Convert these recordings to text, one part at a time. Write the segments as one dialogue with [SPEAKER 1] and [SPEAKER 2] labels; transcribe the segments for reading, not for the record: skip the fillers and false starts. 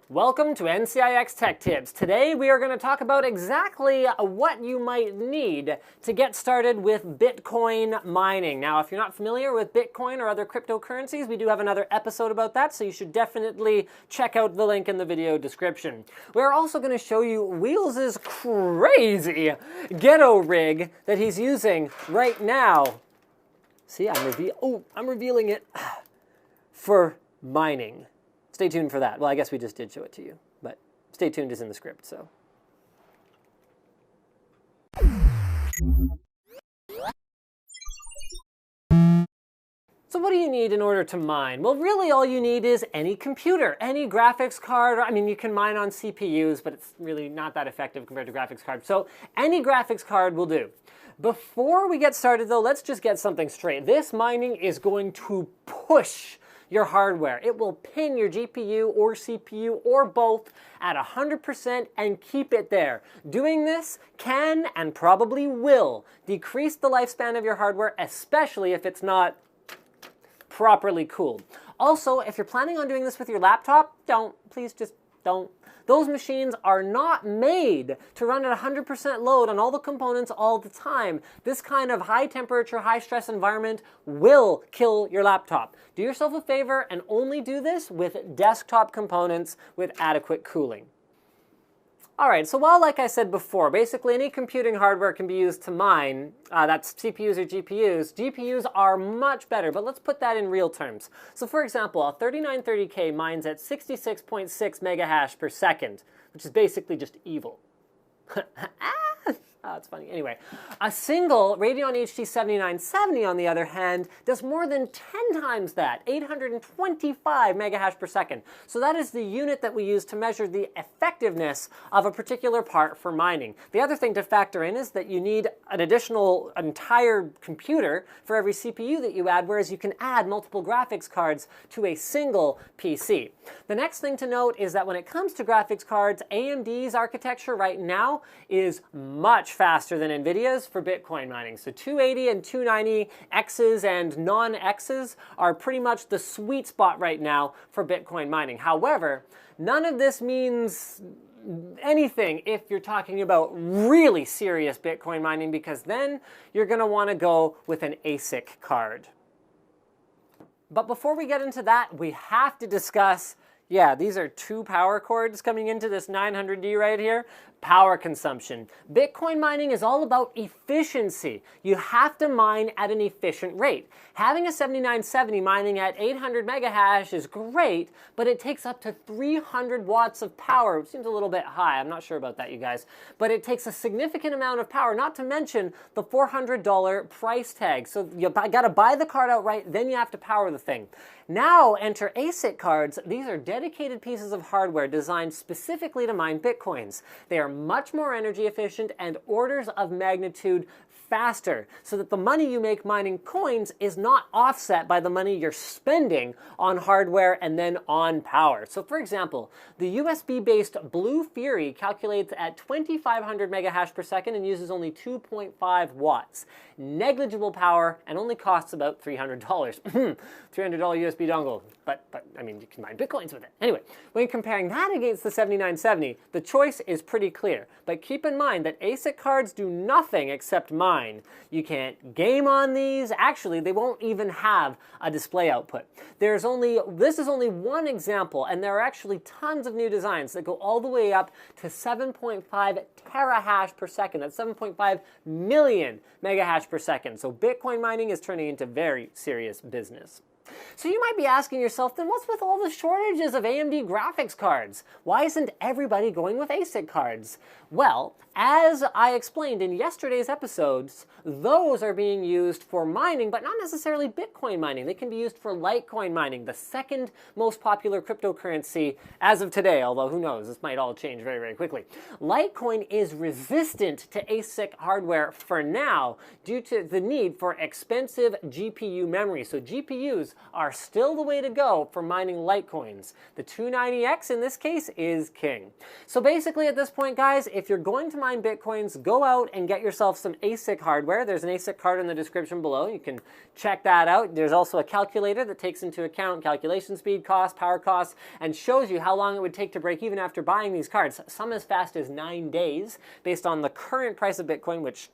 [SPEAKER 1] Welcome to NCIX Tech Tips. Today we are going to talk about exactly what you might need to get started with Bitcoin mining. Now, if you're not familiar with Bitcoin or other cryptocurrencies, we do have another episode about that, so you should definitely check out the link in the video description. We're also going to show you Wheels' crazy ghetto rig that he's using right now. See, I'm revealing it for mining. Stay tuned for that. Well, I guess we just did show it to you, but stay tuned is in the script, so. So what do you need in order to mine? Well, really all you need is any computer, any graphics card. I mean, you can mine on CPUs, but it's really not that effective compared to graphics cards. So any graphics card will do. Before we get started though, let's just get something straight. This mining is going to push your hardware. It will pin your GPU or CPU or both at 100% and keep it there. Doing this can and probably will decrease the lifespan of your hardware, especially if it's not properly cooled. Also, if you're planning on doing this with your laptop, please just don't. Those machines are not made to run at 100% load on all the components all the time. This kind of high temperature, high stress environment will kill your laptop. Do yourself a favor and only do this with desktop components with adequate cooling. Alright, so while, like I said before, basically any computing hardware can be used to mine, that's CPUs or GPUs, GPUs are much better, but let's put that in real terms. So for example, a 3930K mines at 66.6 megahash per second, which is basically just evil. Oh, it's funny. Anyway, a single Radeon HD 7970, on the other hand, does more than 10 times that, 825 megahash per second. So that is the unit that we use to measure the effectiveness of a particular part for mining. The other thing to factor in is that you need an additional entire computer for every CPU that you add, whereas you can add multiple graphics cards to a single PC. The next thing to note is that when it comes to graphics cards, AMD's architecture right now is much faster than NVIDIA's for Bitcoin mining. So 280 and 290 X's and non-X's are pretty much the sweet spot right now for Bitcoin mining. However, none of this means anything if you're talking about really serious Bitcoin mining, because then you're going to want to go with an ASIC card. But before we get into that, we have to discuss, yeah, these are two power cords coming into this 900D right here. Power consumption. Bitcoin mining is all about efficiency. You have to mine at an efficient rate. Having a 7970 mining at 800 megahash is great, but it takes up to 300 watts of power. It seems a little bit high. I'm not sure about that, you guys. But it takes a significant amount of power, not to mention the $400 price tag. So you gotta buy the card outright, then you have to power the thing. Now enter ASIC cards. These are dedicated pieces of hardware designed specifically to mine Bitcoins. They are much more energy efficient and orders of magnitude faster, so that the money you make mining coins is not offset by the money you're spending on hardware and then on power. So for example, the USB-based Blue Fury calculates at 2500 megahash per second and uses only 2.5 watts. Negligible power and only costs about $300. $300 USB dongle, but I mean, you can mine Bitcoins with it. Anyway, when comparing that against the 7970, the choice is pretty clear. But keep in mind that ASIC cards do nothing except mine. You can't game on these. Actually, they won't even have a display output. This is only one example, and there are actually tons of new designs that go all the way up to 7.5 terahash per second. That's 7.5 million megahash per second. So Bitcoin mining is turning into very serious business. So you might be asking yourself, then what's with all the shortages of AMD graphics cards? Why isn't everybody going with ASIC cards? Well, as I explained in yesterday's episodes, those are being used for mining, but not necessarily Bitcoin mining. They can be used for Litecoin mining, the second most popular cryptocurrency as of today, although who knows, this might all change very, very quickly. Litecoin is resistant to ASIC hardware for now due to the need for expensive GPU memory. So GPUs are still the way to go for mining Litecoins. The 290X in this case is king. So basically at this point, guys, if you're going to mine Bitcoins, go out and get yourself some ASIC hardware. There's an ASIC card in the description below. You can check that out. There's also a calculator that takes into account calculation speed, cost, power costs, and shows you how long it would take to break even after buying these cards. Some as fast as 9 days based on the current price of Bitcoin, which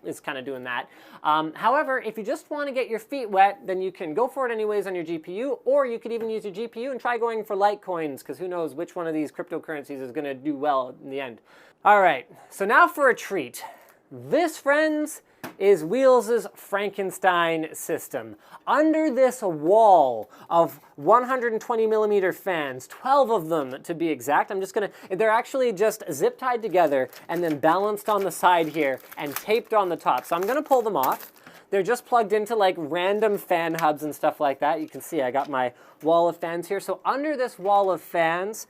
[SPEAKER 1] is kind of doing that. However, if you just want to get your feet wet, then you can go for it anyways on your GPU, or you could even use your GPU and try going for Litecoins, because who knows which one of these cryptocurrencies is going to do well in the end. All right, so now for a treat. This, friends, is Wheels' Frankenstein system. Under this wall of 120 millimeter fans, 12 of them to be exact, they're actually just zip tied together and then balanced on the side here and taped on the top. So I'm gonna pull them off. They're just plugged into like random fan hubs and stuff like that. You can see I got my wall of fans here. So under this wall of fans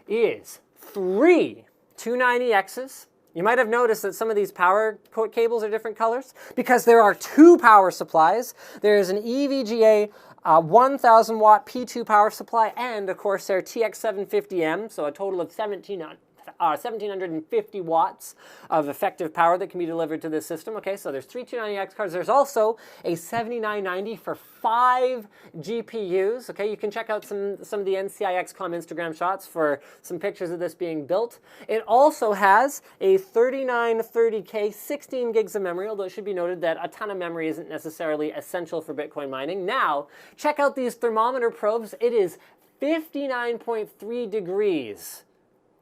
[SPEAKER 1] is 3 290Xs. You might have noticed that some of these power cables are different colors because there are 2 power supplies. There is an EVGA 1000 watt P2 power supply and a Corsair TX750M, so a total of 1750 watts of effective power that can be delivered to this system. Okay, so there's 3 290X cards. There's also a 7990 for 5 GPUs. Okay, you can check out some of the NCIXCom Instagram shots for some pictures of this being built. It also has a 3930K 16 gigs of memory, although it should be noted that a ton of memory isn't necessarily essential for Bitcoin mining. Now, check out these thermometer probes. It is 59.3 degrees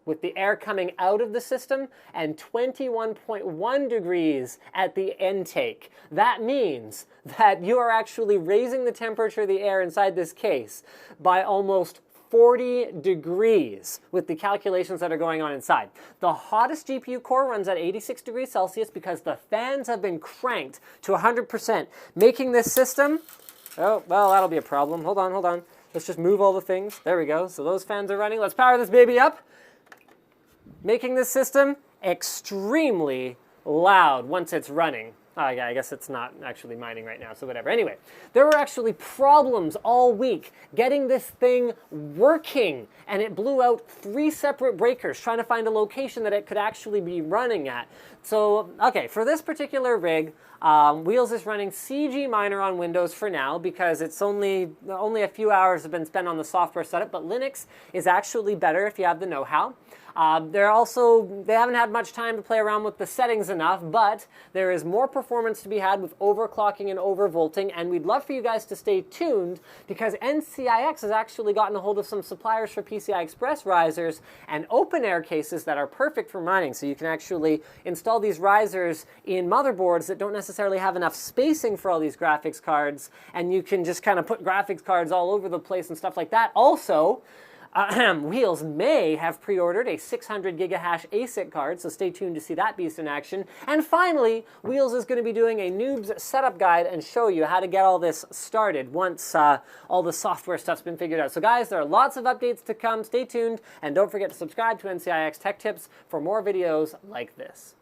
[SPEAKER 1] with the air coming out of the system and 21.1 degrees at the intake. That means that you are actually raising the temperature of the air inside this case by almost 40 degrees with the calculations that are going on inside. The hottest GPU core runs at 86 degrees Celsius because the fans have been cranked to 100%, making this system, oh, well, that'll be a problem. Hold on. Let's just move all the things. There we go. So those fans are running. Let's power this baby up, making this system extremely loud once it's running. Yeah, I guess it's not actually mining right now, so whatever. Anyway, there were actually problems all week getting this thing working, and it blew out 3 separate breakers trying to find a location that it could actually be running at. So, okay, for this particular rig, Wheels is running CG Miner on Windows for now because it's only a few hours have been spent on the software setup, but Linux is actually better if you have the know-how. They haven't had much time to play around with the settings enough, but there is more performance to be had with overclocking and overvolting, and we'd love for you guys to stay tuned because NCIX has actually gotten a hold of some suppliers for PCI Express risers and open air cases that are perfect for mining, so you can actually install these risers in motherboards that don't necessarily have enough spacing for all these graphics cards, and you can just kind of put graphics cards all over the place and stuff like that. Also, Wheels may have pre-ordered a 600 gigahash ASIC card, so stay tuned to see that beast in action. And finally, Wheels is going to be doing a noob's setup guide and show you how to get all this started once all the software stuff's been figured out. So guys, there are lots of updates to come. Stay tuned, and don't forget to subscribe to NCIX Tech Tips for more videos like this.